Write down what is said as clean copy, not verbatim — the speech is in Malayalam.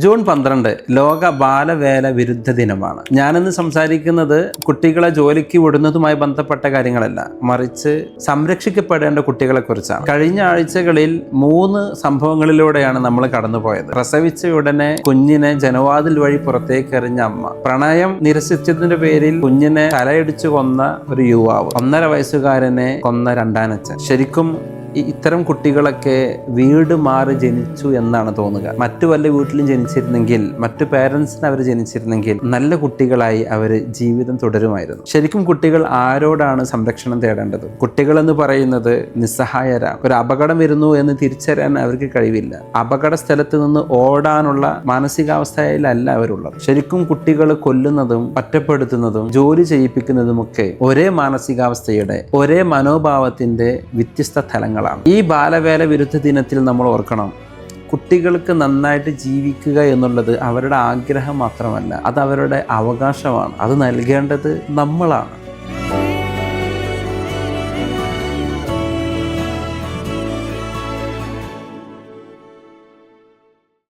ജൂൺ 12 ലോക ബാലവേല വിരുദ്ധ ദിനമാണ്. ഞാനിന്ന് സംസാരിക്കുന്നത് കുട്ടികളെ ജോലിക്ക് വിടുന്നതുമായി ബന്ധപ്പെട്ട കാര്യങ്ങളല്ല, മറിച്ച് സംരക്ഷിക്കപ്പെടേണ്ട കുട്ടികളെ കുറിച്ചാണ്. കഴിഞ്ഞ ആഴ്ചകളിൽ 3 സംഭവങ്ങളിലൂടെയാണ് നമ്മൾ കടന്നുപോയത്. പ്രസവിച്ച ഉടനെ കുഞ്ഞിനെ ജനവാതിൽ വഴി പുറത്തേക്ക് എറിഞ്ഞ അമ്മ, പ്രണയം നിരസിച്ചതിന്റെ പേരിൽ കുഞ്ഞിനെ തലയിടിച്ചു കൊന്ന ഒരു യുവാവ്, 1.5 വയസ്സുകാരനെ കൊന്ന രണ്ടാനച്ഛൻ. ശരിക്കും ഇത്തരം കുട്ടികളൊക്കെ വീട് മാറി ജനിച്ചു എന്നാണ് തോന്നുക. മറ്റു വല്ല വീട്ടിലും ജനിച്ചിരുന്നെങ്കിൽ, മറ്റു പേരൻസിന് അവർ ജനിച്ചിരുന്നെങ്കിൽ നല്ല കുട്ടികളായി അവർ ജീവിതം തുടരുമായിരുന്നു. ശരിക്കും കുട്ടികൾ ആരോടാണ് സംരക്ഷണം തേടേണ്ടത്? കുട്ടികൾ എന്ന് പറയുന്നത് നിസ്സഹായരാണ്. ഒരു അപകടം വരുന്നു എന്ന് തിരിച്ചറിയാൻ അവർക്ക് കഴിവില്ല. അപകട സ്ഥലത്ത് നിന്ന് ഓടാനുള്ള മാനസികാവസ്ഥയിലല്ല അവരുള്ളത്. ശരിക്കും കുട്ടികൾ കൊല്ലുന്നതും ഒറ്റപ്പെടുത്തുന്നതും ജോലി ചെയ്യിപ്പിക്കുന്നതുമൊക്കെ ഒരേ മാനസികാവസ്ഥയുടെ, ഒരേ മനോഭാവത്തിന്റെ വ്യത്യസ്ത തലങ്ങളാണ്. ഈ ബാലവേല വിരുദ്ധ ദിനത്തിൽ നമ്മൾ ഓർക്കണം, കുട്ടികൾക്ക് നന്നായിട്ട് ജീവിക്കുക എന്നുള്ളത് അവരുടെ ആഗ്രഹം മാത്രമല്ല, അത് അവരുടെ അവകാശമാണ്. അത് നൽകേണ്ടത് നമ്മളാണ്.